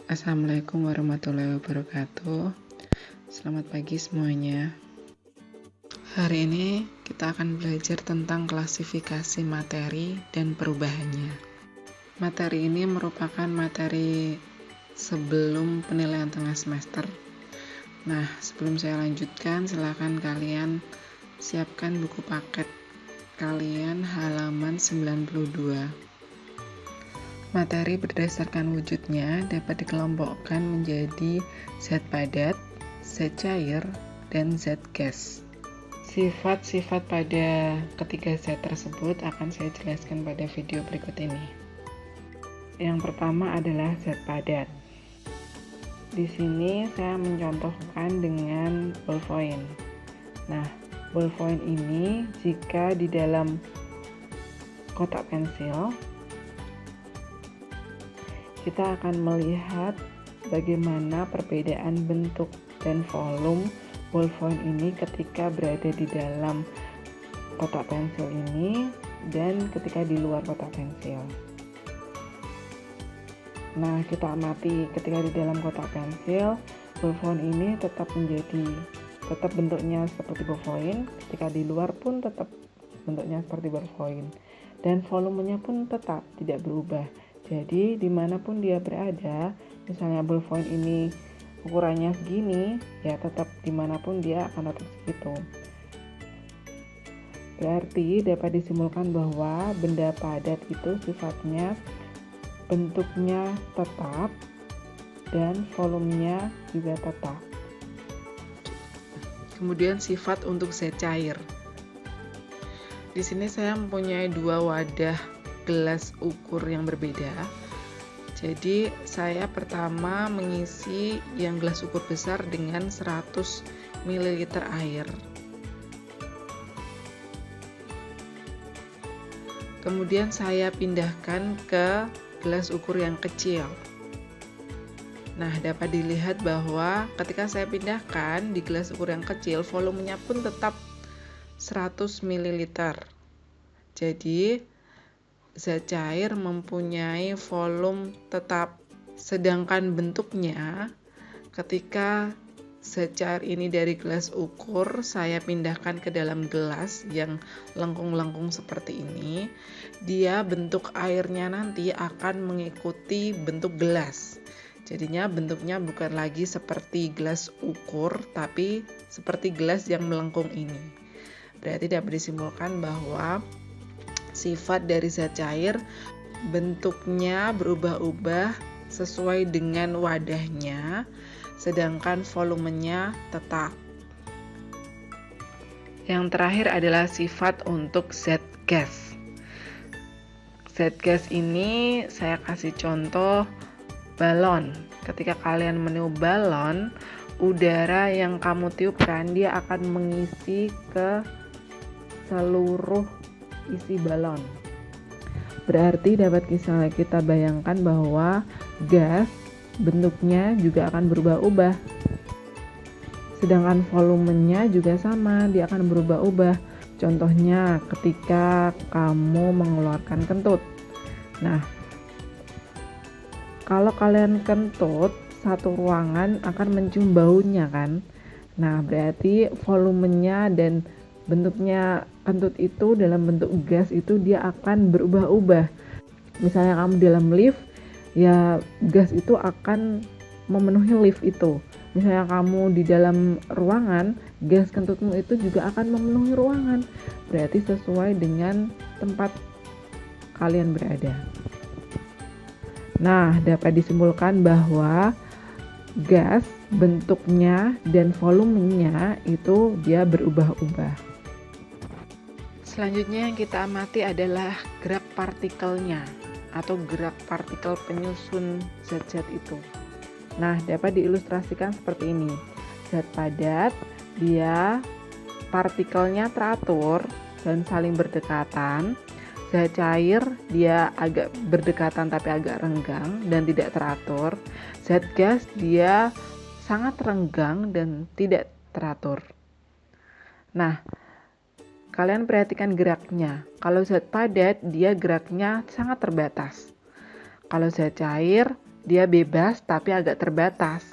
Assalamualaikum warahmatullahi wabarakatuh. Selamat pagi semuanya. Hari ini kita akan belajar tentang klasifikasi materi dan perubahannya. Materi ini merupakan materi sebelum penilaian tengah semester. Nah, sebelum saya lanjutkan, silakan kalian siapkan buku paket kalian halaman 92. Materi berdasarkan wujudnya dapat dikelompokkan menjadi zat padat, zat cair, dan zat gas. Sifat-sifat pada ketiga zat tersebut akan saya jelaskan pada video berikut ini. Yang pertama adalah zat padat. Di sini saya mencontohkan dengan ballpoint. Nah, ballpoint ini jika di dalam kotak pensil, kita akan melihat bagaimana perbedaan bentuk dan volume ballpoint ini ketika berada di dalam kotak pensil ini dan ketika di luar kotak pensil. Nah, kita amati ketika di dalam kotak pensil, ballpoint ini tetap bentuknya seperti ballpoint, ketika di luar pun tetap bentuknya seperti ballpoint, dan volumenya pun tetap tidak berubah. Jadi dimanapun dia berada, misalnya ballpoint ini ukurannya segini, ya tetap dimanapun dia akan tetap segitu. Berarti dapat disimpulkan bahwa benda padat itu sifatnya bentuknya tetap dan volumenya juga tetap. Kemudian sifat untuk zat cair. Di sini saya mempunyai dua wadah gelas ukur yang berbeda. Jadi saya pertama mengisi yang gelas ukur besar dengan 100 ml air. Kemudian saya pindahkan ke gelas ukur yang kecil. Nah, dapat dilihat bahwa ketika saya pindahkan di gelas ukur yang kecil, volumenya pun tetap 100 ml. Jadi zat cair mempunyai volume tetap, sedangkan bentuknya ketika zat cair ini dari gelas ukur saya pindahkan ke dalam gelas yang lengkung-lengkung seperti ini, dia bentuk airnya nanti akan mengikuti bentuk gelas. Jadinya bentuknya bukan lagi seperti gelas ukur, tapi seperti gelas yang melengkung ini. Berarti dapat disimpulkan bahwa sifat dari zat cair bentuknya berubah-ubah sesuai dengan wadahnya, sedangkan volumenya tetap. Yang terakhir adalah sifat untuk zat gas. Zat gas ini saya kasih contoh balon. Ketika kalian meniup balon, udara yang kamu tiupkan dia akan mengisi ke seluruh isi balon. Berarti dapat kita bayangkan bahwa gas bentuknya juga akan berubah-ubah. Sedangkan volumenya juga sama, dia akan berubah-ubah. Contohnya ketika kamu mengeluarkan kentut. Nah, kalau kalian kentut, satu ruangan akan mencium baunya kan. Nah, berarti volumenya dan bentuknya kentut itu dalam bentuk gas itu dia akan berubah-ubah. Misalnya kamu dalam lift, ya gas itu akan memenuhi lift itu. Misalnya kamu di dalam ruangan, gas kentutmu itu juga akan memenuhi ruangan. Berarti sesuai dengan tempat kalian berada. Nah, dapat disimpulkan bahwa gas bentuknya dan volumenya itu dia berubah-ubah. Selanjutnya yang kita amati adalah gerak partikelnya atau gerak partikel penyusun zat-zat itu. Nah, dapat diilustrasikan seperti ini. Zat padat, dia partikelnya teratur dan saling berdekatan. Zat cair, dia agak berdekatan tapi agak renggang dan tidak teratur. Zat gas, dia sangat renggang dan tidak teratur. Nah, kalian perhatikan geraknya. Kalau zat padat, dia geraknya sangat terbatas. Kalau zat cair, dia bebas tapi agak terbatas.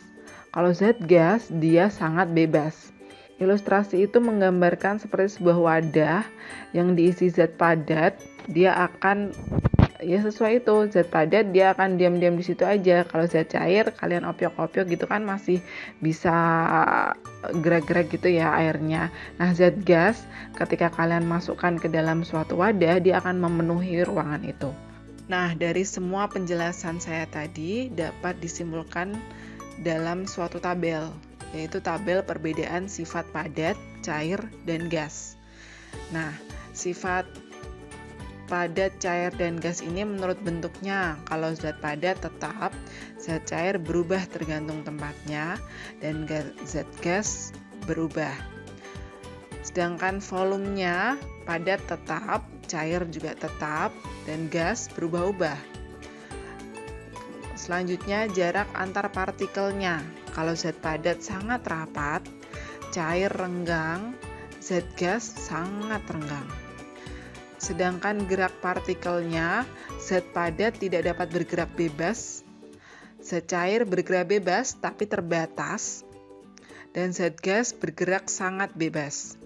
Kalau zat gas, dia sangat bebas. Ilustrasi itu menggambarkan seperti sebuah wadah yang diisi zat padat, dia akan ya sesuai itu, zat padat dia akan diam-diam di situ aja. Kalau zat cair kalian opiok-opiok gitu kan masih bisa gerak-gerak gitu ya airnya. Nah, zat gas ketika kalian masukkan ke dalam suatu wadah, dia akan memenuhi ruangan itu. Nah, dari semua penjelasan saya tadi dapat disimpulkan dalam suatu tabel, yaitu tabel perbedaan sifat padat, cair, dan gas. Nah, sifat padat, cair, dan gas ini menurut bentuknya. Kalau zat padat tetap, zat cair berubah tergantung tempatnya, dan zat gas berubah. Sedangkan volumenya padat tetap, cair juga tetap, dan gas berubah-ubah. Selanjutnya, jarak antar partikelnya. Kalau zat padat sangat rapat, cair renggang, zat gas sangat renggang. Sedangkan gerak partikelnya, zat padat tidak dapat bergerak bebas, zat cair bergerak bebas tapi terbatas, dan zat gas bergerak sangat bebas.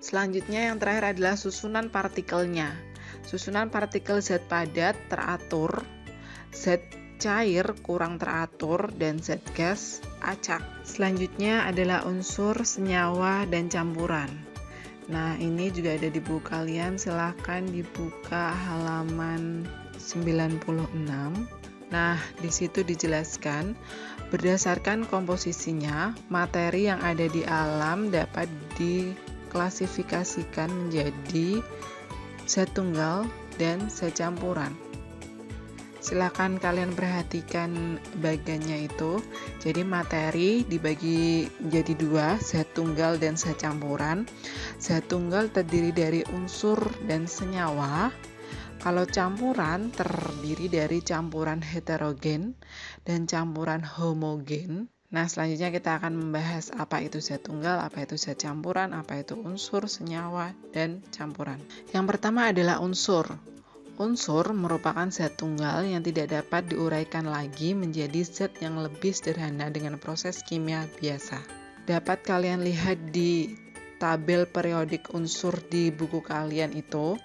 Selanjutnya yang terakhir adalah susunan partikelnya. Susunan partikel zat padat teratur, zat cair kurang teratur, dan zat gas acak. Selanjutnya adalah unsur, senyawa, dan campuran. Nah, ini juga ada di buku kalian, silahkan dibuka halaman 96. Nah, di situ dijelaskan berdasarkan komposisinya, materi yang ada di alam dapat diklasifikasikan menjadi zat tunggal dan zat campuran. Silakan kalian perhatikan bagiannya itu. Jadi materi dibagi jadi dua, zat tunggal dan zat campuran. Zat tunggal terdiri dari unsur dan senyawa. Kalau campuran terdiri dari campuran heterogen dan campuran homogen. Nah, selanjutnya kita akan membahas apa itu zat tunggal, apa itu zat campuran, apa itu unsur, senyawa, dan campuran. Yang pertama adalah unsur. Unsur merupakan zat tunggal yang tidak dapat diuraikan lagi menjadi zat yang lebih sederhana dengan proses kimia biasa. Dapat kalian lihat di tabel periodik unsur di buku kalian itu.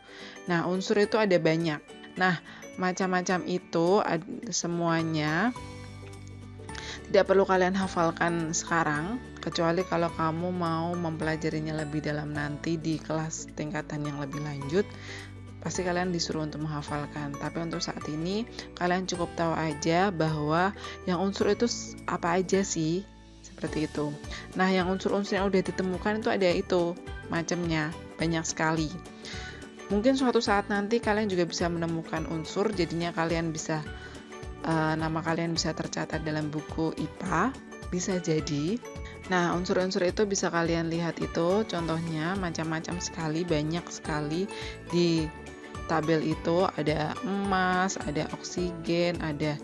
Nah, unsur itu ada banyak. Nah, macam-macam itu semuanya tidak perlu kalian hafalkan sekarang, kecuali kalau kamu mau mempelajarinya lebih dalam nanti di kelas tingkatan yang lebih lanjut. Pasti kalian disuruh untuk menghafalkan. Tapi untuk saat ini kalian cukup tahu aja bahwa yang unsur itu apa aja sih, seperti itu. Nah, yang unsur-unsur yang udah ditemukan itu ada itu macamnya, banyak sekali. Mungkin suatu saat nanti kalian juga bisa menemukan unsur, jadinya kalian bisa nama kalian bisa tercatat dalam buku IPA, bisa jadi. Nah, unsur-unsur itu bisa kalian lihat itu, contohnya macam-macam sekali, banyak sekali di tabel itu. Ada emas, ada oksigen, ada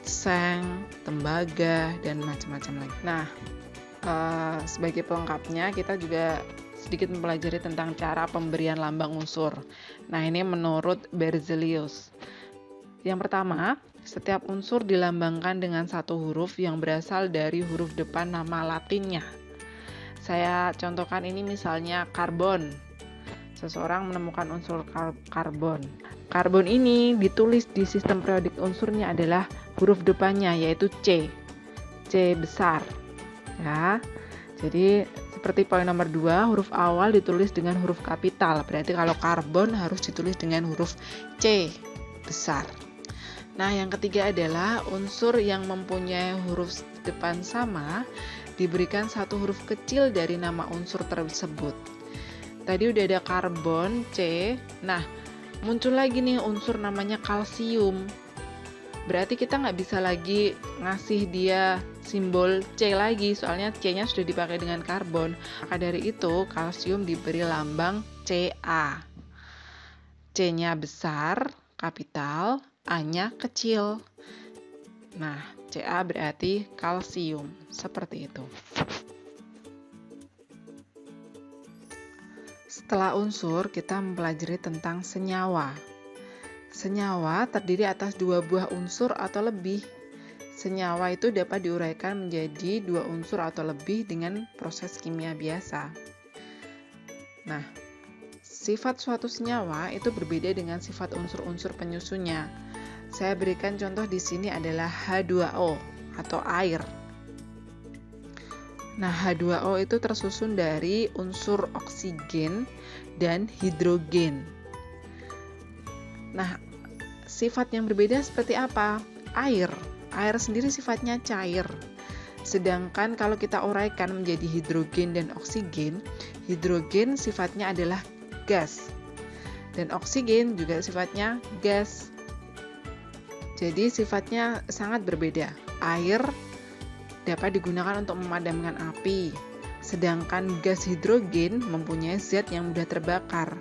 seng, tembaga, dan macam-macam lagi. Nah, sebagai pelengkapnya kita juga sedikit mempelajari tentang cara pemberian lambang unsur. Nah, ini menurut Berzelius. Yang pertama, setiap unsur dilambangkan dengan satu huruf yang berasal dari huruf depan nama latinnya. Saya contohkan ini misalnya karbon. Seseorang menemukan unsur karbon. Karbon ini ditulis di sistem periodik unsurnya adalah huruf depannya, yaitu C. C besar. Ya. Jadi seperti poin nomor 2, huruf awal ditulis dengan huruf kapital. Berarti kalau karbon harus ditulis dengan huruf C besar. Nah, yang ketiga adalah unsur yang mempunyai huruf depan sama diberikan satu huruf kecil dari nama unsur tersebut. Tadi udah ada karbon, C. Nah, muncul lagi nih unsur namanya kalsium. Berarti kita nggak bisa lagi ngasih dia simbol C lagi, soalnya C-nya sudah dipakai dengan karbon. Maka dari itu, kalsium diberi lambang Ca. C-nya besar, kapital, A-nya kecil. Nah, Ca berarti kalsium, seperti itu. Setelah unsur, kita mempelajari tentang senyawa. Senyawa terdiri atas dua buah unsur atau lebih. Senyawa itu dapat diuraikan menjadi dua unsur atau lebih dengan proses kimia biasa. Nah, sifat suatu senyawa itu berbeda dengan sifat unsur-unsur penyusunnya. Saya berikan contoh di sini adalah H2O atau air. Nah, H2O itu tersusun dari unsur oksigen dan hidrogen. Nah, sifat yang berbeda seperti apa? Air sendiri sifatnya cair. Sedangkan kalau kita uraikan menjadi hidrogen dan oksigen, hidrogen sifatnya adalah gas. Dan oksigen juga sifatnya gas. Jadi sifatnya sangat berbeda. Air dapat digunakan untuk memadamkan api, sedangkan gas hidrogen mempunyai zat yang mudah terbakar.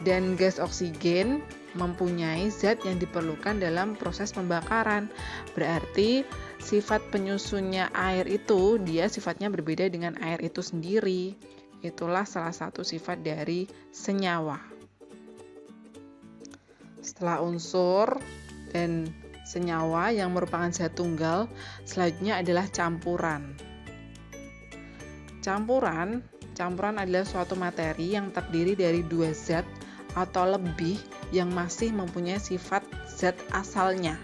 Dan gas oksigen mempunyai zat yang diperlukan dalam proses pembakaran. Berarti sifat penyusunnya air itu dia sifatnya berbeda dengan air itu sendiri. Itulah salah satu sifat dari senyawa. Setelah unsur dan senyawa yang merupakan zat tunggal, selanjutnya adalah campuran. Campuran adalah suatu materi yang terdiri dari dua zat atau lebih yang masih mempunyai sifat zat asalnya.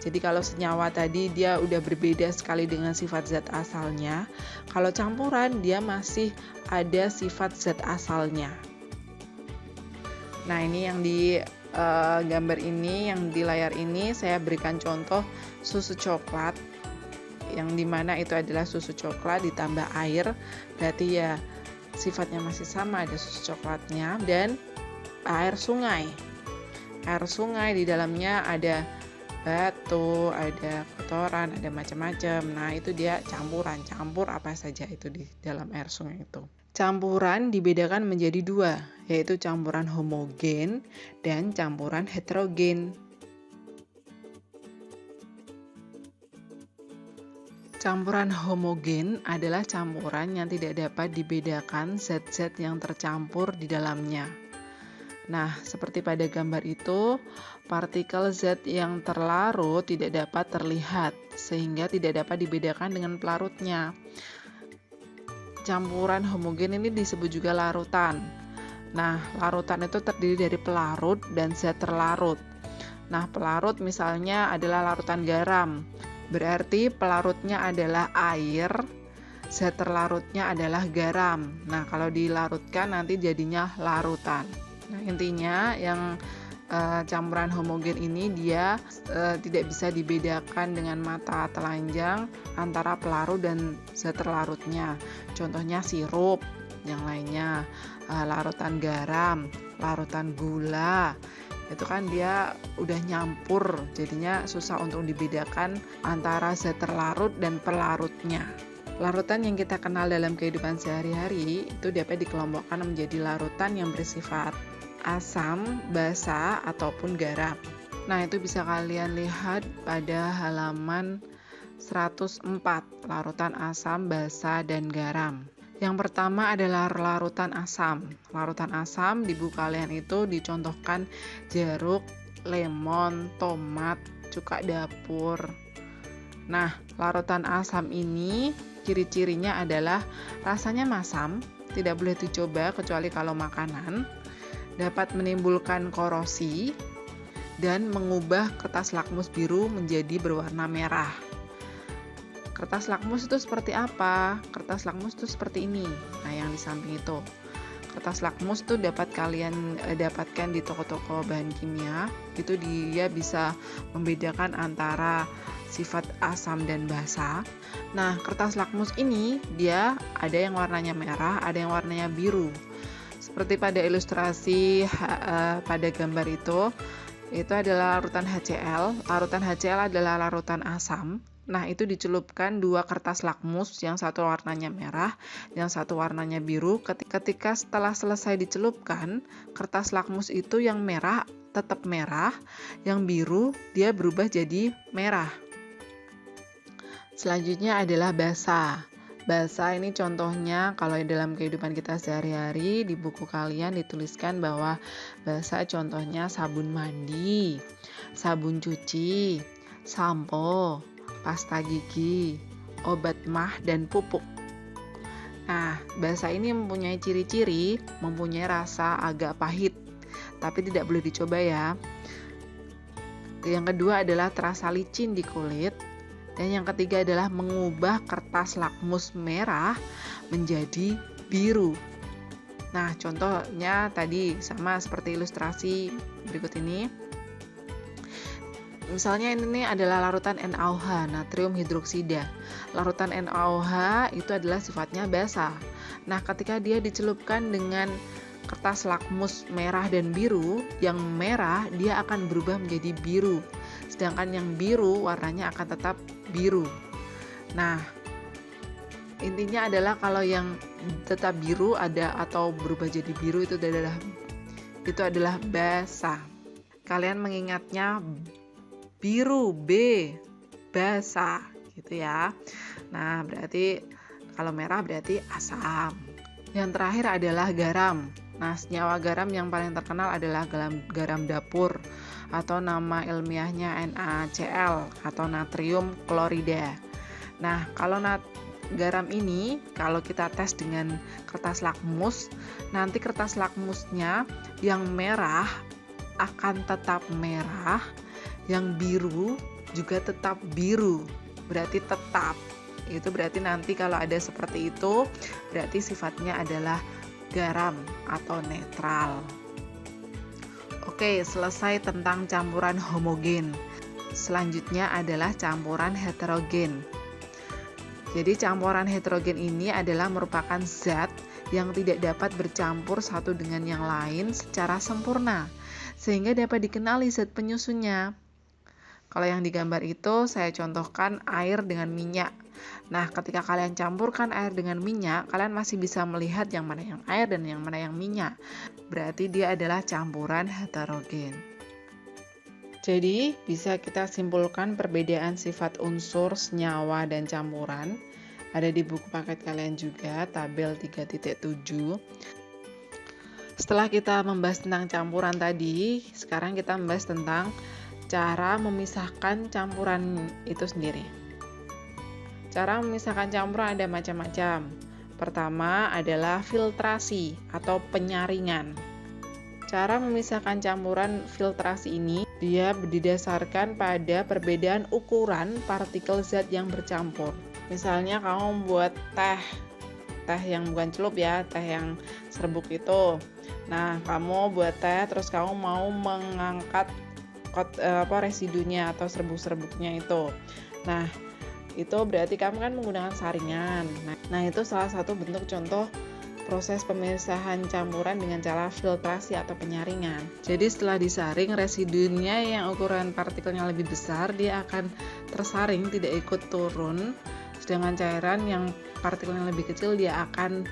Jadi kalau senyawa tadi dia udah berbeda sekali dengan sifat zat asalnya, kalau campuran dia masih ada sifat zat asalnya. Nah, ini yang di gambar ini, yang di layar ini saya berikan contoh susu coklat, yang dimana itu adalah susu coklat ditambah air, berarti ya sifatnya masih sama, ada susu coklatnya. Dan air sungai di dalamnya ada batu, ada kotoran, ada macam-macam. Nah, itu dia campuran, campur apa saja itu di dalam air sungai itu. Campuran dibedakan menjadi dua, yaitu campuran homogen dan campuran heterogen. Campuran homogen adalah campuran yang tidak dapat dibedakan zat-zat yang tercampur di dalamnya. Nah, seperti pada gambar itu, partikel zat yang terlarut tidak dapat terlihat, sehingga tidak dapat dibedakan dengan pelarutnya. Campuran homogen ini disebut juga larutan. Nah, larutan itu terdiri dari pelarut dan zat terlarut. Nah, pelarut misalnya adalah larutan garam. Berarti pelarutnya adalah air, zat terlarutnya adalah garam. Nah, kalau dilarutkan nanti jadinya larutan. Nah, intinya yang campuran homogen ini dia tidak bisa dibedakan dengan mata telanjang antara pelarut dan zat terlarutnya. Contohnya sirup, yang lainnya larutan garam, larutan gula. Itu kan dia udah nyampur, jadinya susah untuk dibedakan antara zat terlarut dan pelarutnya. Larutan yang kita kenal dalam kehidupan sehari-hari itu dapat dikelompokkan menjadi larutan yang bersifat asam, basa, ataupun garam. Nah, itu bisa kalian lihat pada halaman 104, larutan asam, basa, dan garam. Yang pertama adalah larutan asam. Larutan asam di buku kalian itu dicontohkan jeruk, lemon, tomat, cuka dapur. Nah, larutan asam ini ciri-cirinya adalah rasanya masam, tidak boleh dicoba kecuali kalau makanan, dapat menimbulkan korosi, dan mengubah kertas lakmus biru menjadi berwarna merah. Kertas lakmus itu seperti apa? Kertas lakmus itu seperti ini. Nah, yang di samping itu. Kertas lakmus itu dapat kalian dapatkan di toko-toko bahan kimia. Itu dia bisa membedakan antara sifat asam dan basa. Nah, kertas lakmus ini dia ada yang warnanya merah, ada yang warnanya biru. Seperti pada ilustrasi pada gambar itu adalah larutan HCl. Larutan HCl adalah larutan asam. Nah, itu dicelupkan dua kertas lakmus, yang satu warnanya merah, yang satu warnanya biru. Ketika setelah selesai dicelupkan, kertas lakmus itu yang merah tetap merah, yang biru dia berubah jadi merah. Selanjutnya adalah basa. Basa ini contohnya kalau dalam kehidupan kita sehari-hari di buku kalian dituliskan bahwa basa contohnya sabun mandi, sabun cuci, sampo, pasta gigi, obat mah, dan pupuk. Nah, basa ini mempunyai ciri-ciri, mempunyai rasa agak pahit, tapi tidak boleh dicoba ya. Yang kedua adalah terasa licin di kulit. Dan yang ketiga adalah mengubah kertas lakmus merah menjadi biru. Nah, contohnya tadi sama seperti ilustrasi berikut ini. Misalnya ini adalah larutan NaOH, natrium hidroksida. Larutan NaOH itu adalah sifatnya basa. Nah, ketika dia dicelupkan dengan kertas lakmus merah dan biru, yang merah dia akan berubah menjadi biru. Sedangkan yang biru warnanya akan tetap biru. Nah, intinya adalah kalau yang tetap biru ada atau berubah jadi biru itu adalah basa. Kalian mengingatnya biru, B, basa gitu ya. Nah, berarti kalau merah berarti asam. Yang terakhir adalah garam. Nah, senyawa garam yang paling terkenal adalah garam dapur atau nama ilmiahnya NaCl atau natrium klorida. Nah, kalau garam ini kalau kita tes dengan kertas lakmus, nanti kertas lakmusnya yang merah akan tetap merah, yang biru juga tetap biru. Berarti tetap. Itu berarti nanti kalau ada seperti itu, berarti sifatnya adalah garam atau netral. Oke, selesai tentang campuran homogen. Selanjutnya adalah campuran heterogen. Jadi campuran heterogen ini adalah merupakan zat yang tidak dapat bercampur satu dengan yang lain secara sempurna, sehingga dapat dikenali zat penyusunnya. Kalau yang digambar itu saya contohkan air dengan minyak. Nah, ketika kalian campurkan air dengan minyak, kalian masih bisa melihat yang mana yang air dan yang mana yang minyak. Berarti dia adalah campuran heterogen. Jadi, bisa kita simpulkan perbedaan sifat unsur, senyawa, dan campuran. Ada di buku paket kalian juga, tabel 3.7. Setelah kita membahas tentang campuran tadi, sekarang kita membahas tentang cara memisahkan campuran itu sendiri. Cara memisahkan campuran ada macam-macam. Pertama adalah filtrasi atau penyaringan. Cara memisahkan campuran filtrasi ini dia didasarkan pada perbedaan ukuran partikel zat yang bercampur. Misalnya kamu buat teh yang bukan celup ya, teh yang serbuk itu. Nah, kamu buat teh terus kamu mau mengangkat residunya atau serbuk-serbuknya itu. Nah, itu berarti kamu kan menggunakan saringan. Nah, itu salah satu bentuk contoh proses pemisahan campuran dengan cara filtrasi atau penyaringan. Jadi setelah disaring, residunya yang ukuran partikelnya lebih besar, dia akan tersaring, tidak ikut turun. Sedangkan cairan yang partikelnya lebih kecil, dia akan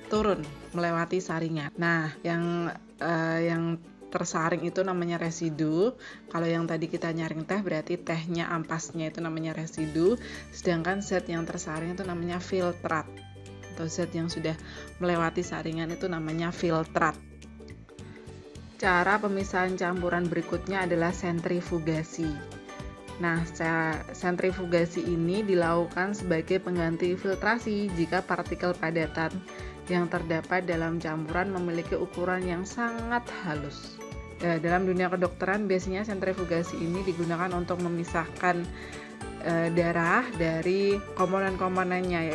turun melewati saringan. Nah, yang tersaring itu namanya residu. Kalau yang tadi kita nyaring teh berarti tehnya, ampasnya itu namanya residu. Sedangkan zat yang tersaring itu namanya filtrat. Atau zat yang sudah melewati saringan itu namanya filtrat. Cara pemisahan campuran berikutnya adalah sentrifugasi. Nah, sentrifugasi ini dilakukan sebagai pengganti filtrasi jika partikel padatan yang terdapat dalam campuran memiliki ukuran yang sangat halus. Dalam dunia kedokteran biasanya sentrifugasi ini digunakan untuk memisahkan darah dari komponen-komponennya,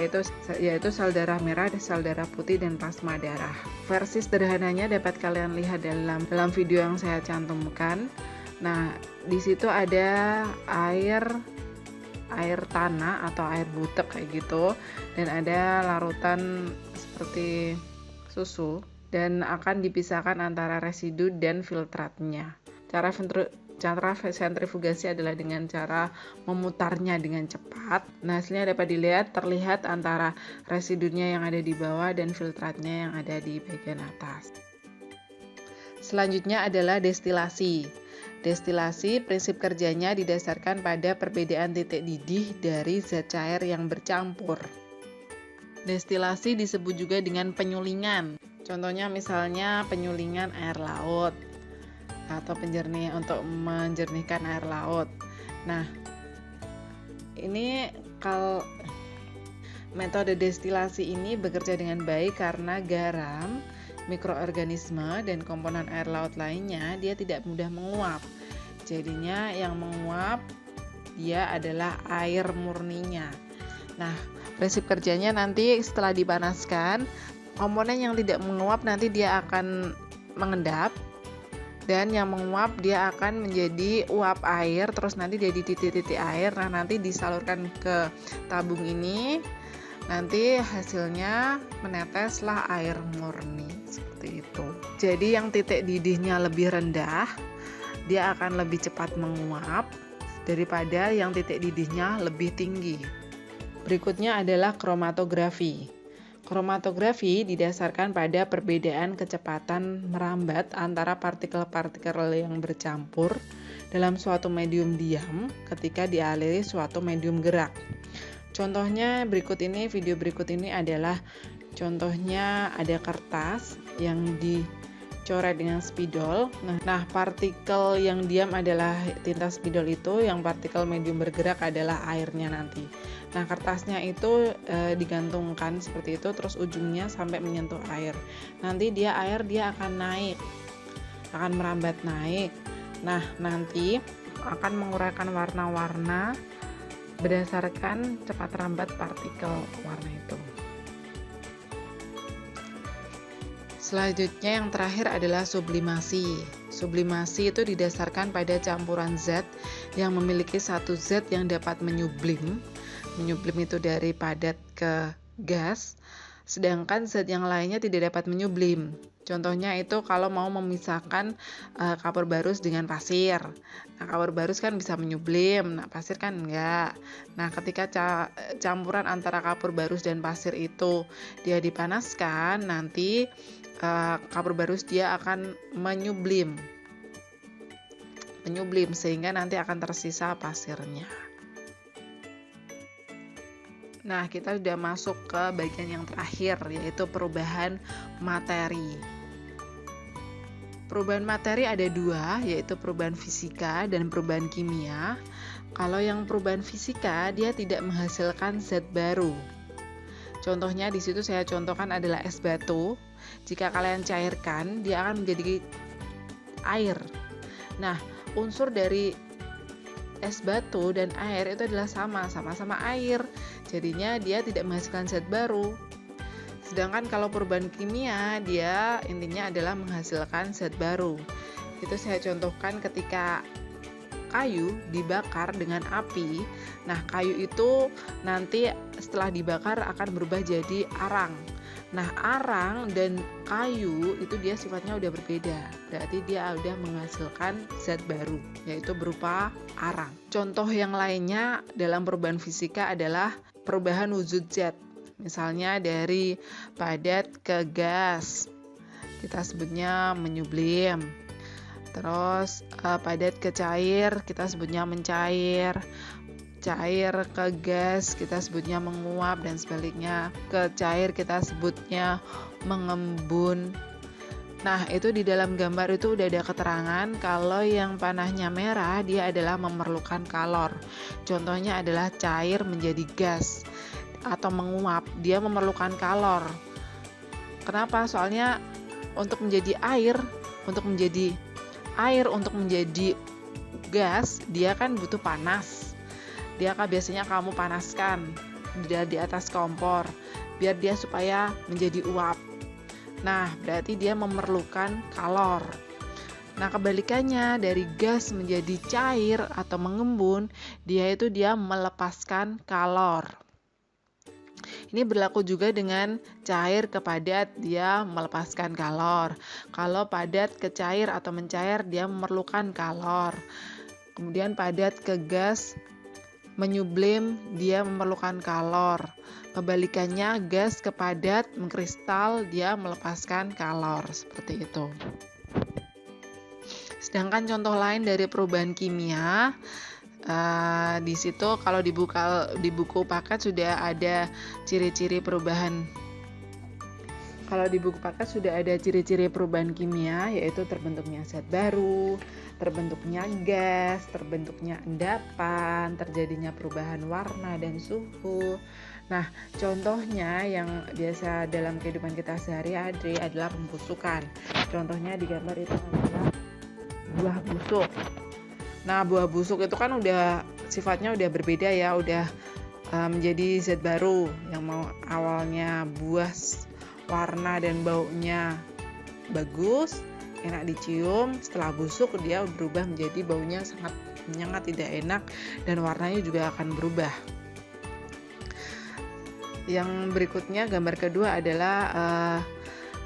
yaitu sel darah merah, sel darah putih, dan plasma darah. Versi sederhananya dapat kalian lihat dalam video yang saya cantumkan. Nah, di situ ada air tanah atau air butek kayak gitu, dan ada larutan seperti susu, dan akan dipisahkan antara residu dan filtratnya. Cara sentrifugasi adalah dengan cara memutarnya dengan cepat. Nah, hasilnya dapat terlihat antara residunya yang ada di bawah dan filtratnya yang ada di bagian atas. Selanjutnya adalah destilasi. Destilasi prinsip kerjanya didasarkan pada perbedaan titik didih dari zat cair yang bercampur. Destilasi disebut juga dengan penyulingan. Contohnya misalnya penyulingan air laut atau untuk menjernihkan air laut. Nah, ini kalau metode destilasi ini bekerja dengan baik karena garam, mikroorganisme, dan komponen air laut lainnya dia tidak mudah menguap. Jadinya yang menguap dia adalah air murninya. Nah, prinsip kerjanya nanti setelah dipanaskan, komponen yang tidak menguap nanti dia akan mengendap, dan yang menguap dia akan menjadi uap air, terus nanti jadi titik-titik air. Nah, nanti disalurkan ke tabung ini, nanti hasilnya meneteslah air murni seperti itu. Jadi yang titik didihnya lebih rendah, dia akan lebih cepat menguap daripada yang titik didihnya lebih tinggi. Berikutnya adalah kromatografi. Kromatografi didasarkan pada perbedaan kecepatan merambat antara partikel-partikel yang bercampur dalam suatu medium diam ketika dialiri suatu medium gerak. Contohnya video berikut ini adalah contohnya ada kertas yang dicoret dengan spidol. Nah, partikel yang diam adalah tinta spidol itu, yang partikel medium bergerak adalah airnya nanti. Nah, kertasnya itu digantungkan seperti itu, terus ujungnya sampai menyentuh air. Nanti air akan naik, akan merambat naik. Nah, nanti akan menguraikan warna-warna berdasarkan cepat rambat partikel warna itu. Selanjutnya yang terakhir adalah sublimasi. Sublimasi itu didasarkan pada campuran zat yang memiliki satu zat yang dapat menyublim. Menyublim itu dari padat ke gas, sedangkan zat yang lainnya tidak dapat menyublim. Contohnya itu kalau mau memisahkan kapur barus dengan pasir. Nah, kapur barus kan bisa menyublim, nah pasir kan enggak. Nah, ketika campuran antara kapur barus dan pasir itu dia dipanaskan, nanti kapur barus dia akan menyublim sehingga nanti akan tersisa pasirnya. Nah, kita sudah masuk ke bagian yang terakhir, yaitu perubahan materi. Perubahan materi ada dua, yaitu perubahan fisika dan perubahan kimia. Kalau yang perubahan fisika, dia tidak menghasilkan zat baru. Contohnya di situ saya contohkan adalah es batu. Jika kalian cairkan, dia akan menjadi air. Nah, unsur dari es batu dan air itu adalah sama-sama air. Jadinya dia tidak menghasilkan zat baru. Sedangkan kalau perubahan kimia, dia intinya adalah menghasilkan zat baru. Itu saya contohkan ketika kayu dibakar dengan api. Nah, kayu itu nanti setelah dibakar akan berubah jadi arang. Nah, arang dan kayu itu dia sifatnya udah berbeda. Berarti dia udah menghasilkan zat baru, yaitu berupa arang. Contoh yang lainnya dalam perubahan fisika adalah perubahan wujud zat. Misalnya dari padat ke gas, kita sebutnya menyublim. Terus padat ke cair, kita sebutnya mencair. Cair ke gas kita sebutnya menguap, dan sebaliknya ke cair kita sebutnya mengembun. Nah, itu di dalam gambar itu udah ada keterangan kalau yang panahnya merah dia adalah memerlukan kalor. Contohnya adalah cair menjadi gas atau menguap, dia memerlukan kalor. Kenapa? Soalnya untuk menjadi air, untuk menjadi gas, dia kan butuh panas. Dia kan biasanya kamu panaskan di atas kompor biar dia supaya menjadi uap. Nah, berarti dia memerlukan kalor. Nah, kebalikannya dari gas menjadi cair atau mengembun, dia melepaskan kalor. Ini berlaku juga dengan cair ke padat, dia melepaskan kalor. Kalau padat ke cair atau mencair, dia memerlukan kalor. Kemudian padat ke gas menyublim, dia memerlukan kalor. Kebalikannya, gas ke padat mengkristal, dia melepaskan kalor. Seperti itu. Sedangkan contoh lain dari perubahan kimia, Di situ kalau di buku paket sudah ada ciri-ciri perubahan. Kalau di buku paket sudah ada ciri-ciri perubahan kimia, yaitu terbentuknya zat baru, terbentuknya gas, terbentuknya endapan, terjadinya perubahan warna dan suhu. Nah, contohnya yang biasa dalam kehidupan kita sehari-hari adalah pembusukan. Contohnya di gambar itu adalah buah busuk. Nah, buah busuk itu kan udah sifatnya udah berbeda ya, udah menjadi zat baru yang mau awalnya buah warna dan baunya bagus, enak dicium. Setelah busuk dia berubah menjadi baunya sangat menyengat, tidak enak, dan warnanya juga akan berubah. Yang berikutnya, gambar kedua adalah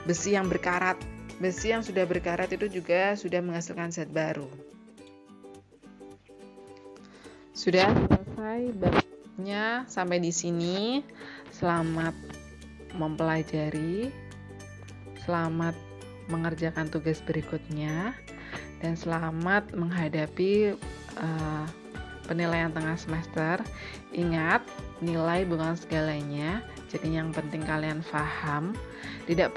besi yang berkarat. Besi yang sudah berkarat itu juga sudah menghasilkan zat baru. Sudah selesai babnya sampai di sini. Selamat mempelajari, selamat mengerjakan tugas berikutnya, dan selamat menghadapi penilaian tengah semester. Ingat, nilai bukan segalanya, jadi yang penting kalian paham. Tidak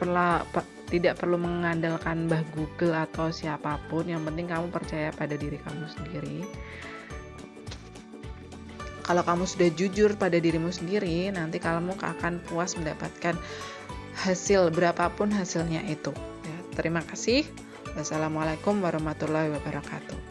perlu mengandalkan Mbah Google atau siapapun, yang penting kamu percaya pada diri kamu sendiri. Kalau kamu sudah jujur pada dirimu sendiri, nanti kamu akan puas mendapatkan hasil berapapun hasilnya itu. Ya, terima kasih. Wassalamualaikum warahmatullahi wabarakatuh.